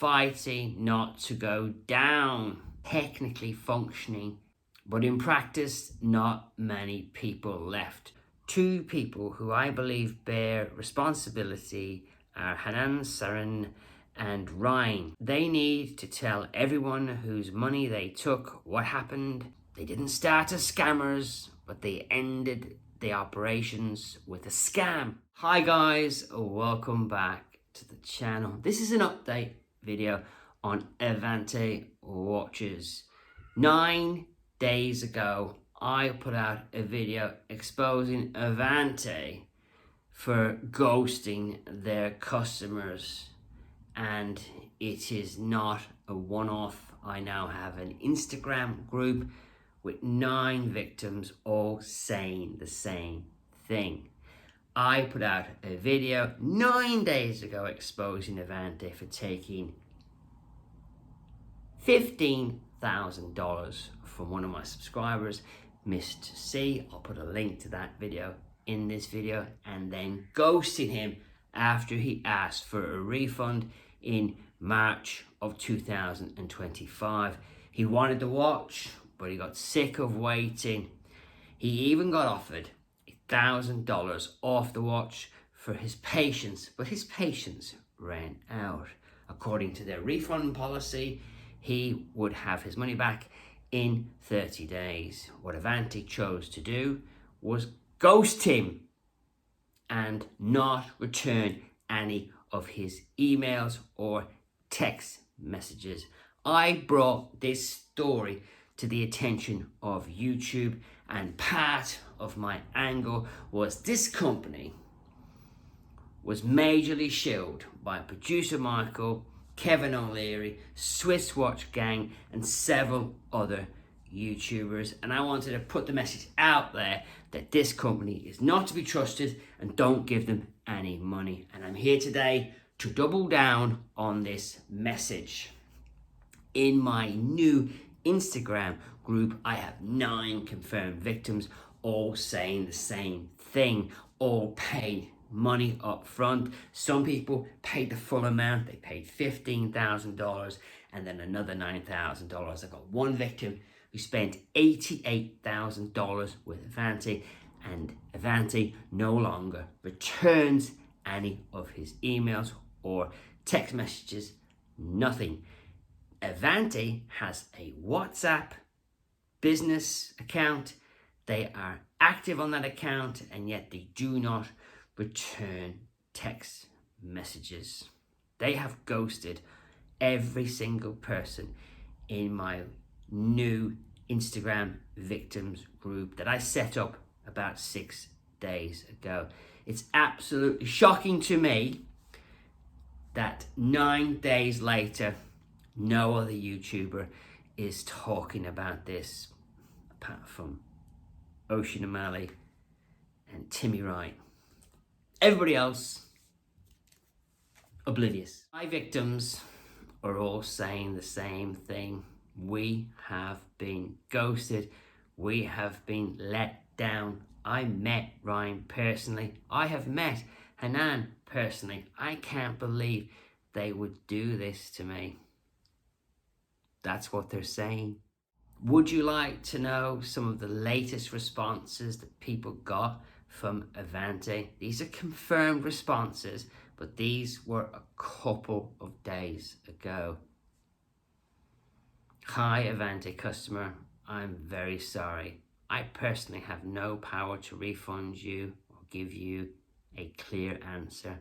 fighting not to go down, technically functioning, but in practice, not many people left. Two people who I believe bear responsibility are Hanan Sarin and Ryan. They need to tell everyone whose money they took what happened. They didn't start as scammers, but they ended the operations with a scam. Hi guys, welcome back to the channel. This is an update video on Aventi watches. 9 days ago, I put out a video exposing Avante for ghosting their customers, and it is not a one-off. I now have an Instagram group with 9 victims all saying the same thing. I put out a video 9 days ago exposing Avante for taking $15,000 from one of my subscribers, Mr. C. I'll put a link to that video in this video, and then ghosting him after he asked for a refund in March of 2025. He wanted the watch, but he got sick of waiting. He even got offered $1,000 off the watch for his patience, but his patience ran out. According to their refund policy, he would have his money back in 30 days. What Aventi chose to do was ghost him and not return any of his emails or text messages. I brought this story to the attention of YouTube, and part of my angle was this company was majorly shilled by producer Michael, Kevin O'Leary, Swiss Watch Gang, and several other YouTubers, and I wanted to put the message out there that this company is not to be trusted and don't give them any money. And I'm here today to double down on this message. In my new Instagram group, I have 9 confirmed victims, all saying the same thing, all paid money up front. Some people paid the full amount. They paid $15,000 and then another $9,000. I got one victim who spent $88,000 with Aventi, and Aventi no longer returns any of his emails or text messages, nothing. Aventi has a WhatsApp business account. They are active on that account, and yet they do not return text messages. They have ghosted every single person in my new Instagram victims group that I set up about 6 days ago. It's absolutely shocking to me that 9 days later, no other YouTuber is talking about this apart from Ocean O'Malley and Timmy Wright. Everybody else, oblivious. My victims are all saying the same thing. We have been ghosted. We have been let down. I met Ryan personally. I have met Hanan personally. I can't believe they would do this to me. That's what they're saying. Would you like to know some of the latest responses that people got from Aventi? These are confirmed responses, but these were a couple of days ago. Hi Aventi customer, I'm very sorry. I personally have no power to refund you or give you a clear answer.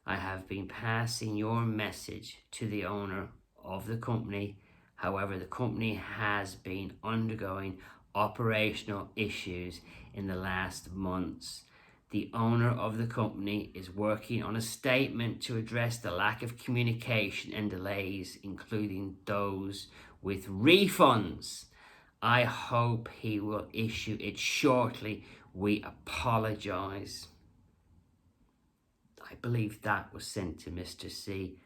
I have been passing your message to the owner of the company. However, the company has been undergoing operational issues in the last months. The owner of the company is working on a statement to address the lack of communication and delays, including those with refunds. I hope he will issue it shortly. We apologize. I believe that was sent to Mr. C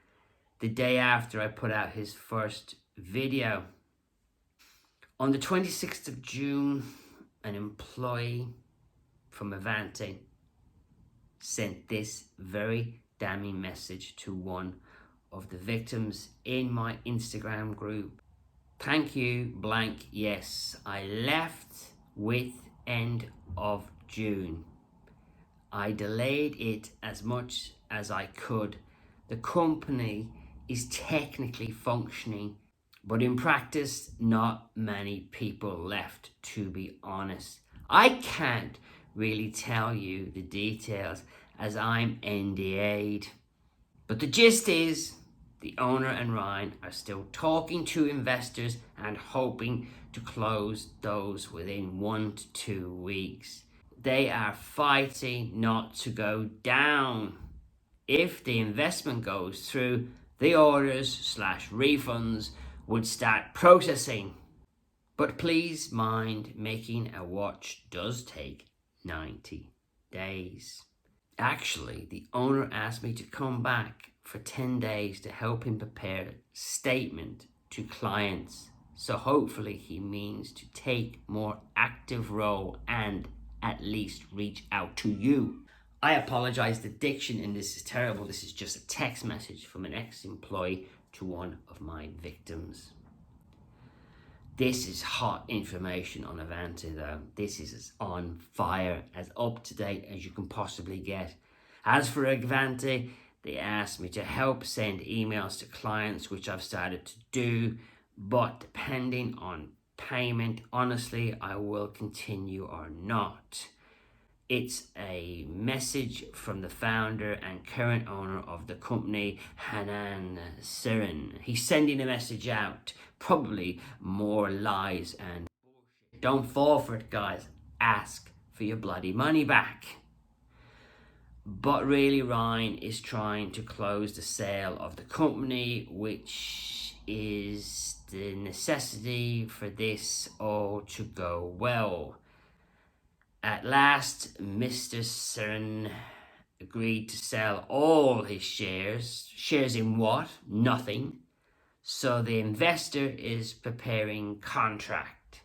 the day after I put out his first video. On the 26th of June, an employee from Avante sent this very damning message to one of the victims in my Instagram group. Thank you, blank, yes. I left with end of June. I delayed it as much as I could. The company is technically functioning, but in practice, not many people left, to be honest. I can't really tell you the details as I'm NDA'd. But the gist is, the owner and Ryan are still talking to investors and hoping to close those within 1 to 2 weeks. They are fighting not to go down. If the investment goes through, the orders/refunds would start processing. But please mind, making a watch does take 90 days. Actually, the owner asked me to come back for 10 days to help him prepare a statement to clients. So hopefully he means to take more active role and at least reach out to you. I apologize, the diction in this is terrible. This is just a text message from an ex-employee to one of my victims. This is hot information on Avante though. This is as on fire, as up to date as you can possibly get. As for Avante, they asked me to help send emails to clients, which I've started to do, but depending on payment, honestly, I will continue or not. It's a message from the founder and current owner of the company, Hanan Sirin. He's sending a message out, probably more lies and bullshit. Don't fall for it, guys. Ask for your bloody money back. But really, Ryan is trying to close the sale of the company, which is the necessity for this all to go well. At last, Mr. Sirin agreed to sell all his shares. Shares in what? Nothing. So the investor is preparing contract,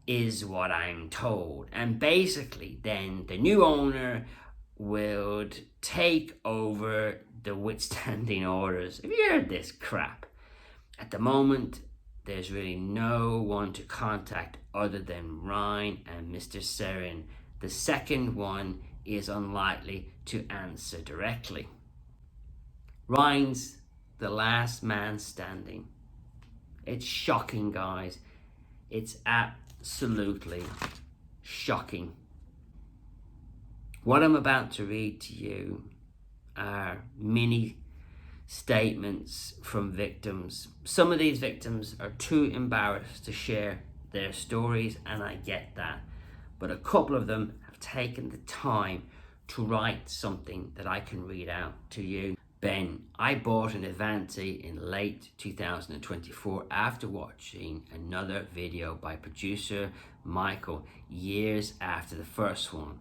is what I'm told. And basically, then the new owner would take over the withstanding orders. Have you heard this crap? At the moment, there's really no one to contact other than Ryan and Mr. Sirin. The second one is unlikely to answer directly. Ryan's the last man standing. It's shocking, guys. It's absolutely shocking. What I'm about to read to you are mini statements from victims. Some of these victims are too embarrassed to share their stories, and I get that. But a couple of them have taken the time to write something that I can read out to you. Ben, I bought an Aventi in late 2024 after watching another video by producer Michael years after the first one.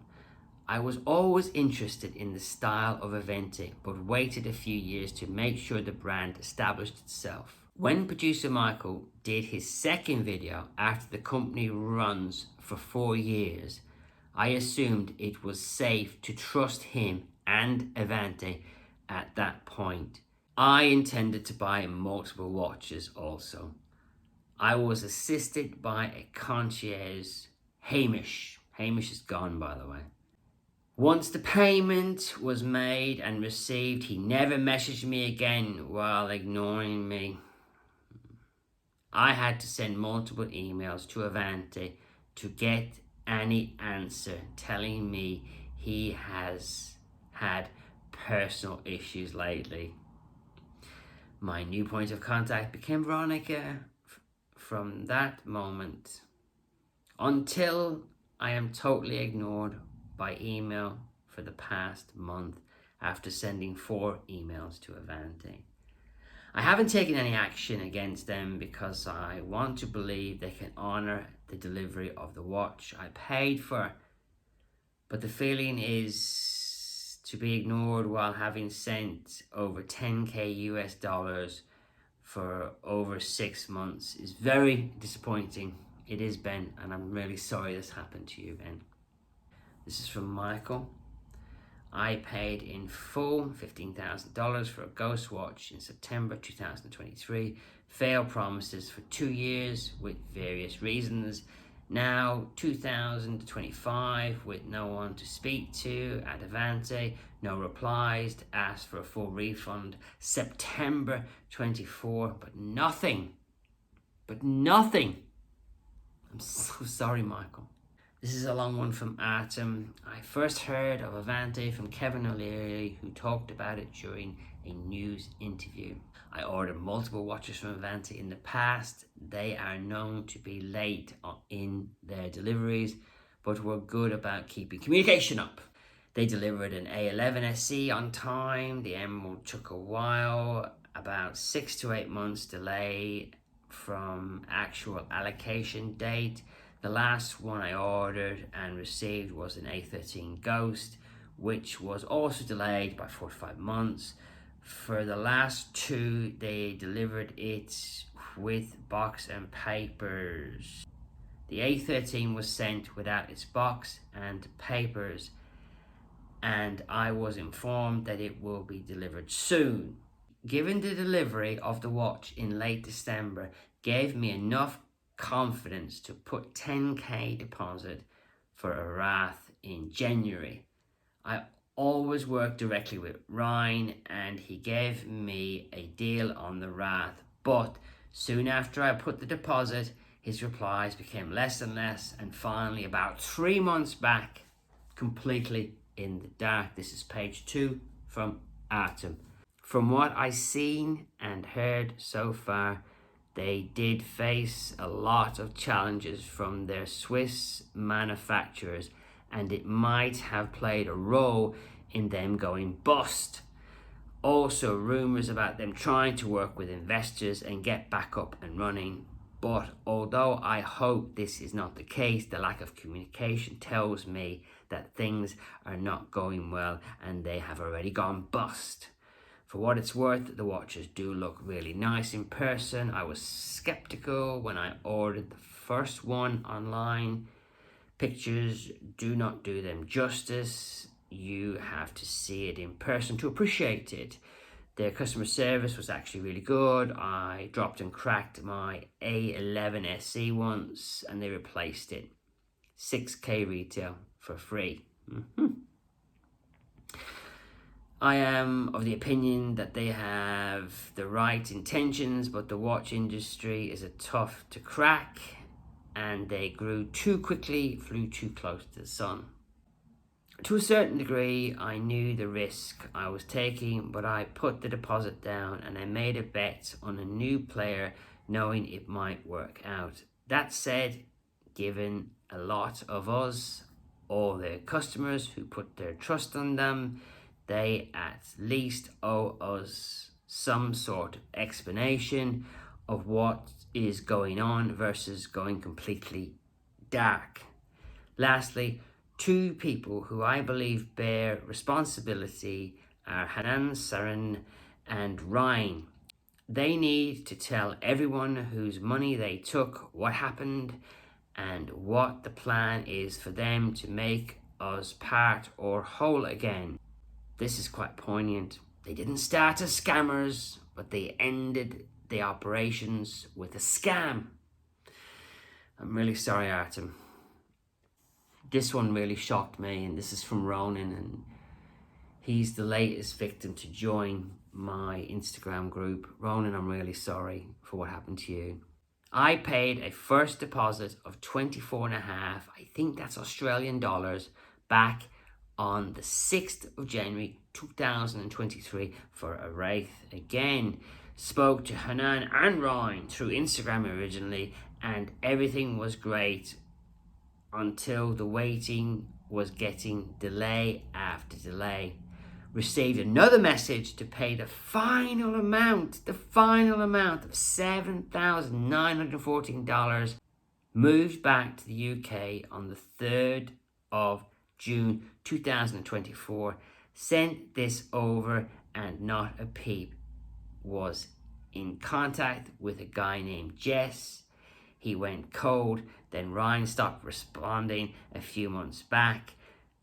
I was always interested in the style of Aventi, but waited a few years to make sure the brand established itself. When producer Michael did his second video after the company runs for 4 years, I assumed it was safe to trust him and Aventi at that point. I intended to buy multiple watches also. I was assisted by a concierge, Hamish. Hamish is gone, by the way. Once the payment was made and received, he never messaged me again while ignoring me. I had to send multiple emails to Avante to get any answer, telling me he has had personal issues lately. My new point of contact became Veronica from that moment, until I am totally ignored by email for the past month after sending 4 emails to Avante. I haven't taken any action against them because I want to believe they can honor the delivery of the watch I paid for. But the feeling is to be ignored while having sent over 10k US dollars for over 6 months is very disappointing. It is, Ben, and I'm really sorry this happened to you, Ben. This is from Michael. I paid in full $15,000 for a ghost watch in September 2023. Failed promises for 2 years with various reasons. Now 2025 with no one to speak to at Avante, no replies to ask for a full refund. September 24, but nothing. I'm so sorry, Michael. This is a long one from Artem. I first heard of Avante from Kevin O'Leary, who talked about it during a news interview. I ordered multiple watches from Avante in the past. They are known to be late in their deliveries, but were good about keeping communication up. They delivered an A11 SE on time. The Emerald took a while, about 6 to 8 months delay from actual allocation date. The last one I ordered and received was an A13 Ghost, which was also delayed by 4 to 5 months. For the last two, they delivered it with box and papers. The A13 was sent without its box and papers, and I was informed that it will be delivered soon. Given the delivery of the watch in late December gave me enough confidence to put 10k deposit for a Wrath in January. I always work directly with Ryan and he gave me a deal on the Wrath, but soon after I put the deposit, his replies became less and less, and finally about 3 months back, completely in the dark. This is page 2 from Artem. From what I've seen and heard so far, they did face a lot of challenges from their Swiss manufacturers, and it might have played a role in them going bust. Also, rumours about them trying to work with investors and get back up and running. But although I hope this is not the case, the lack of communication tells me that things are not going well and they have already gone bust. For what it's worth, the watches do look really nice in person. I was skeptical when I ordered the first one online. Pictures do not do them justice. You have to see it in person to appreciate it. Their customer service was actually really good. I dropped and cracked my A11 SE once and they replaced it. 6k retail for free. I am of the opinion that they have the right intentions, but the watch industry is tough to crack and they grew too quickly, flew too close to the sun. To a certain degree, I knew the risk I was taking, but I put the deposit down and I made a bet on a new player knowing it might work out. That said, given a lot of us, all their customers who put their trust on them, they at least owe us some sort of explanation of what is going on versus going completely dark. Lastly, two people who I believe bear responsibility are Hanan Sarin and Ryan. They need to tell everyone whose money they took what happened and what the plan is for them to make us part or whole again. This is quite poignant. They didn't start as scammers, but they ended the operations with a scam. I'm really sorry, Artem. This one really shocked me, and this is from Ronan, and he's the latest victim to join my Instagram group. Ronan, I'm really sorry for what happened to you. I paid a first deposit of 24.5, I think that's Australian dollars, back on the 6th of January 2023 for a Wraith. Again, spoke to Hanan and Ryan through Instagram originally, and everything was great until the waiting was getting delay after delay. Received another message to pay the final amount of $7,914. Moved back to the UK on the 3rd of June 2024. Sent this over and not a peep. Was in contact with a guy named Jess. He went cold, then Ryan stopped responding a few months back.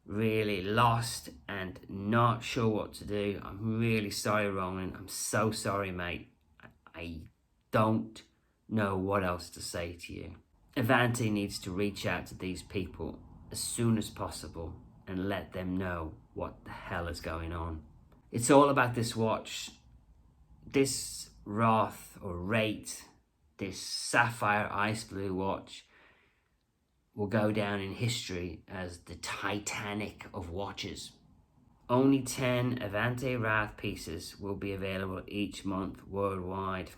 really lost and not sure what to do. I'm really sorry, Ronan. I'm so sorry, mate. I don't know what else to say to you. Aventi needs to reach out to these people as soon as possible and let them know what the hell is going on. It's all about this watch. This Roth or Rate, this sapphire ice blue watch, will go down in history as the Titanic of watches. Only 10 Avante Wrath pieces will be available each month worldwide.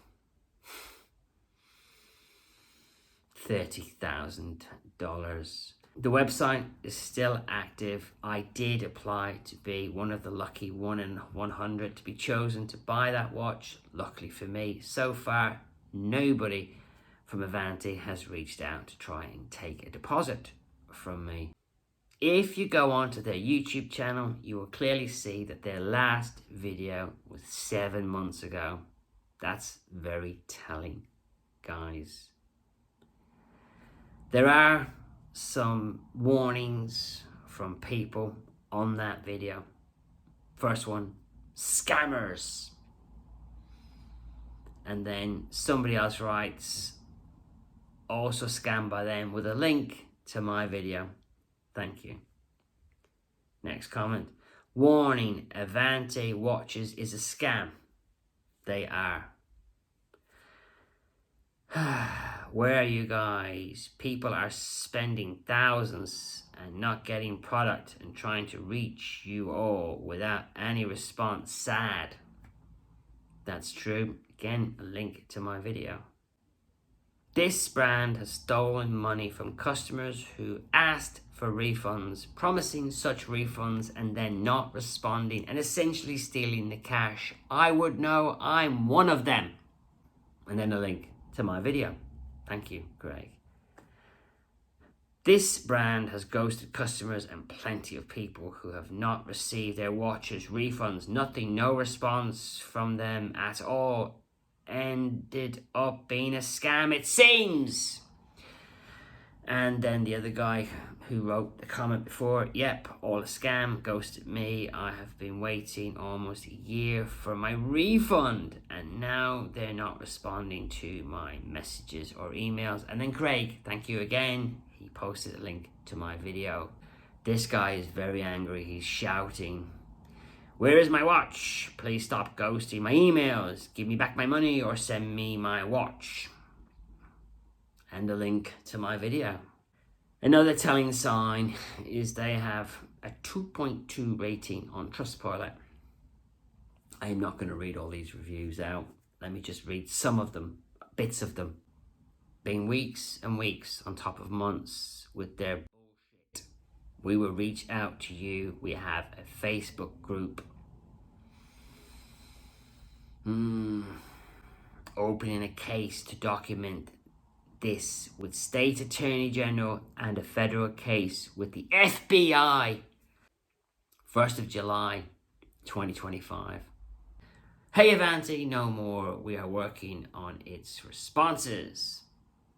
$30,000. The website is still active. I did apply to be one of the lucky 1 in 100 to be chosen to buy that watch. Luckily for me, so far nobody from Aventi has reached out to try and take a deposit from me. If you go onto their YouTube channel, you will clearly see that their last video was 7 months ago. That's very telling, guys. There are some warnings from people on that video. First one, scammers. And then somebody else writes, also scammed by them, with a link to my video. Thank you. Next comment, warning, Avante watches is a scam. They are. Where are you guys? People are spending thousands and not getting product and trying to reach you all without any response. Sad. That's true. Again, a link to my video. This brand has stolen money from customers who asked for refunds, promising such refunds and then not responding and essentially stealing the cash. I would know, I'm one of them. And then a link to my video. Thank you, Greg. This brand has ghosted customers and plenty of people who have not received their watches, refunds, nothing, no response from them at all. Ended up being a scam, it seems. And then the other guy who wrote the comment before, yep, all a scam, ghosted me. I have been waiting almost a year for my refund and now they're not responding to my messages or emails. And then Craig, thank you again. He posted a link to my video. This guy is very angry. He's shouting, where is my watch? Please stop ghosting my emails. Give me back my money or send me my watch. And a link to my video. Another telling sign is they have a 2.2 rating on Trustpilot. I am not going to read all these reviews out. Let me just read some of them, bits of them. Been weeks and weeks on top of months with their bullshit. We will reach out to you. We have a Facebook group. Opening a case to document this with State Attorney General and a federal case with the FBI. 1st of July 2025. Hey Avante, no more. We are working on its responses.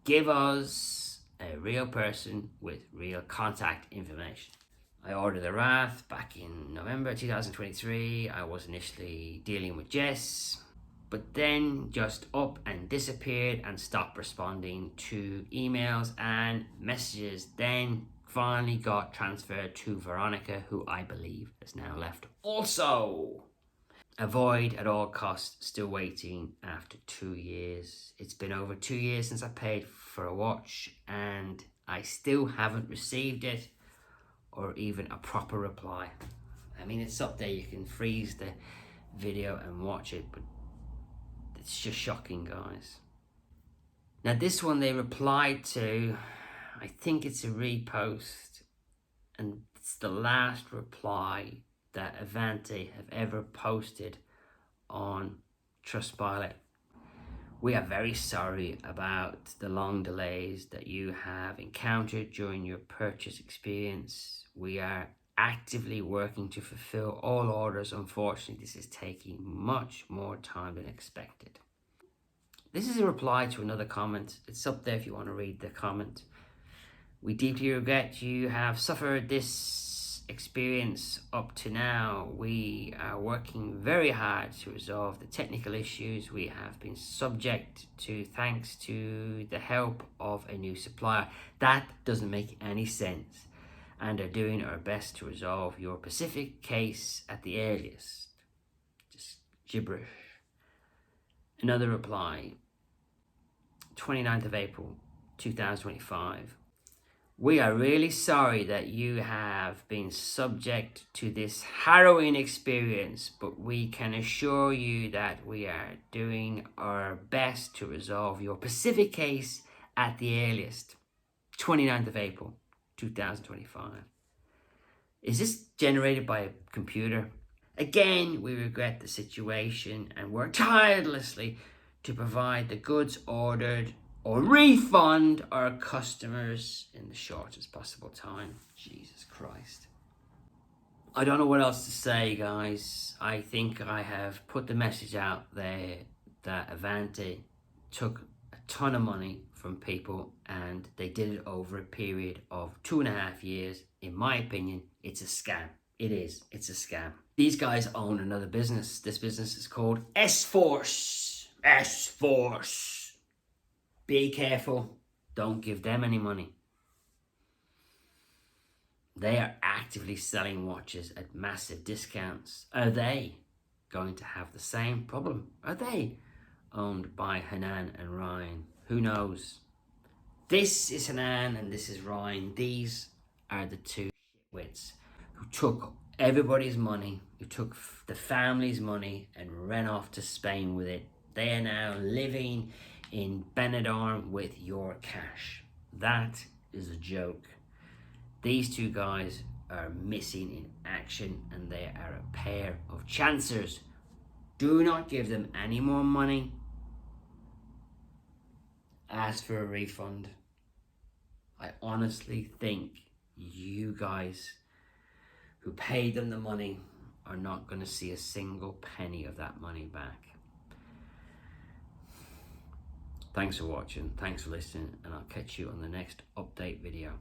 Give us a real person with real contact information. I ordered the Wrath back in November 2023. I was initially dealing with Jess, but then just up and disappeared and stopped responding to emails and messages. Then finally got transferred to Veronica, who I believe has now left also. Avoid at all costs, still waiting after 2 years. It's been over 2 years since I paid for a watch and I still haven't received it or even a proper reply. I mean, it's up there, you can freeze the video and watch it, but it's just shocking, guys. Now this one they replied to, I think it's a repost, and it's the last reply that Avante have ever posted on Trustpilot. We are very sorry about the long delays that you have encountered during your purchase experience. We are actively working to fulfill all orders. Unfortunately, this is taking much more time than expected. This is a reply to another comment. It's up there if you want to read the comment. We deeply regret you have suffered this experience up to now, we are working very hard to resolve the technical issues we have been subject to thanks to the help of a new supplier. That doesn't make any sense, and are doing our best to resolve your specific case at the earliest. Just gibberish. Another reply, 29th of April 2025. We are really sorry that you have been subject to this harrowing experience, but we can assure you that we are doing our best to resolve your specific case at the earliest. 29th of April 2025. Is this generated by a computer? Again, we regret the situation and work tirelessly to provide the goods ordered or refund our customers in the shortest possible time. Jesus Christ. I don't know what else to say, guys. I think I have put the message out there that Avante took a ton of money from people and they did it over a period of 2.5 years. In my opinion, it's a scam. It is. It's a scam. These guys own another business. This business is called S-Force. S-Force. Be careful. Don't give them any money. They are actively selling watches at massive discounts. Are they going to have the same problem? Are they owned by Hanan and Ryan? Who knows? This is Hanan and this is Ryan. These are the two wits who took everybody's money, who took the family's money and ran off to Spain with it. They are now living in Benidorm with your cash. That is a joke. These two guys are missing in action and they are a pair of chancers. Do not give them any more money. Ask for a refund. I honestly think you guys who paid them the money are not going to see a single penny of that money back. Thanks for watching, thanks for listening, and I'll catch you on the next update video.